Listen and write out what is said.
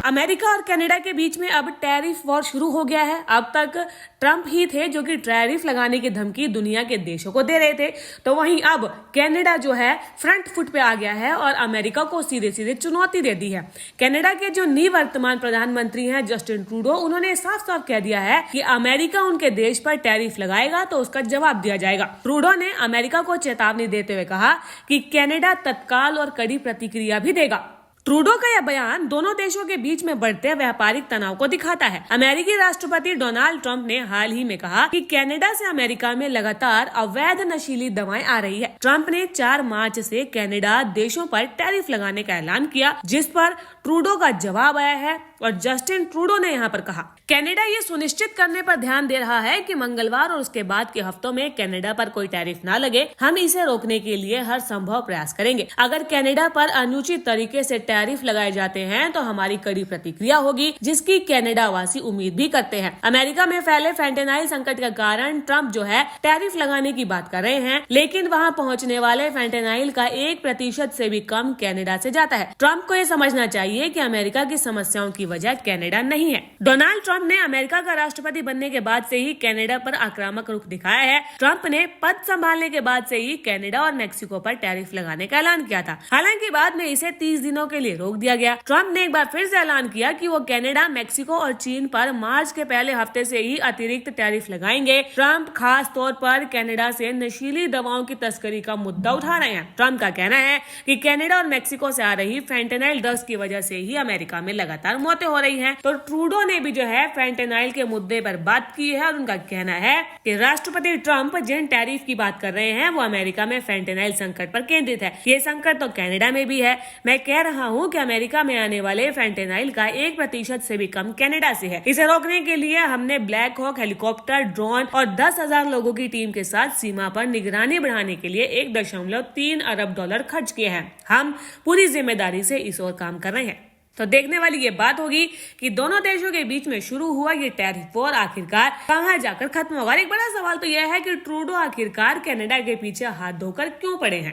America और Canada के बीच में अब टैरिफ वॉर शुरू हो गया है। अब तक ट्रंप ही थे जो कि टैरिफ लगाने की धमकी दुनिया के देशों को दे रहे थे, तो वहीं अब कनाडा जो है फ्रंट फुट पे आ गया है और अमेरिका को सीधे सीधे चुनौती दे दी है। कनाडा के जो निवर्तमान प्रधानमंत्री हैं जस्टिन ट्रूडो, उन्होंने साफ साफ कह दिया है कि अमेरिका उनके देश पर टैरिफ लगाएगा तो उसका जवाब दिया जाएगा। ट्रूडो ने अमेरिका को चेतावनी देते हुए कहा कि कनाडा तत्काल और कड़ी प्रतिक्रिया भी देगा। ट्रूडो का यह बयान दोनों देशों के बीच में बढ़ते व्यापारिक तनाव को दिखाता है। अमेरिकी राष्ट्रपति डोनाल्ड ट्रंप ने हाल ही में कहा कि कनाडा से अमेरिका में लगातार अवैध नशीली दवाएं आ रही है। ट्रंप ने 4 मार्च से कनाडा देशों पर टैरिफ लगाने का ऐलान किया, जिस पर ट्रूडो का जवाब आया है और जस्टिन ट्रूडो ने यहाँ पर कहा, कनाडा ये सुनिश्चित करने पर ध्यान दे रहा है कि मंगलवार और उसके बाद के हफ्तों में कनाडा पर कोई टैरिफ न लगे। हम इसे रोकने के लिए हर संभव प्रयास करेंगे। अगर कनाडा पर अनुचित तरीके से टैरिफ लगाए जाते हैं तो हमारी कड़ी प्रतिक्रिया होगी, जिसकी कनाडा वासी उम्मीद भी करते हैं। अमेरिका में फैले फेंटेनाइल संकट का कारण ट्रंप जो है टैरिफ लगाने की बात कर रहे हैं, लेकिन वहाँ पहुँचने वाले फेंटेनाइल का 1% से भी कम कनाडा से जाता है। ट्रंप को ये समझना चाहिए कि अमेरिका की समस्याओं की वजह कनाडा नहीं है। डोनाल्ड ट्रंप ने अमेरिका का राष्ट्रपति बनने के बाद से ही कनाडा पर आक्रामक रुख दिखाया है। ट्रंप ने पद संभालने के बाद से ही कनाडा और मेक्सिको पर टैरिफ लगाने का ऐलान किया था। हालांकि बाद में इसे 30 दिनों के लिए रोक दिया गया। ट्रंप ने एक बार फिर से ऐलान किया कि वो कनाडा, मेक्सिको और चीन पर मार्च के पहले हफ्ते से ही अतिरिक्त टैरिफ लगाएंगे। ट्रंप खास तौर पर कनाडा से नशीली दवाओं की तस्करी का मुद्दा उठा रहे हैं। ट्रंप का कहना है कि कनाडा और मेक्सिको से आ रही फेंटेनाइल ड्रग्स की वजह से ही अमेरिका में लगातार मौतें हो रही हैं। तो ट्रूडो ने भी जो है फेंटेनाइल के मुद्दे पर बात की है और उनका कहना है कि राष्ट्रपति ट्रंप जिन टैरिफ की बात कर रहे हैं वो अमेरिका में फेंटेनाइल संकट पर केंद्रित है। ये संकट तो कनाडा में भी है। मैं कह रहा हूँ कि अमेरिका में आने वाले फेंटेनाइल का 1% से भी कम कनाडा से है। इसे रोकने के लिए हमने ब्लैक हॉक हेलीकॉप्टर, ड्रोन और 10,000 लोगों की टीम के साथ सीमा पर निगरानी बढ़ाने के लिए $1.3 अरब खर्च किए हैं। हम पूरी जिम्मेदारी से इस ओर काम कर रहे हैं। तो देखने वाली ये बात होगी कि दोनों देशों के बीच में शुरू हुआ ये टैरिफ वॉर आखिरकार कहां जाकर खत्म होगा। एक बड़ा सवाल तो यह है कि ट्रूडो आखिरकार कनाडा के पीछे हाथ धोकर क्यों पड़े हैं।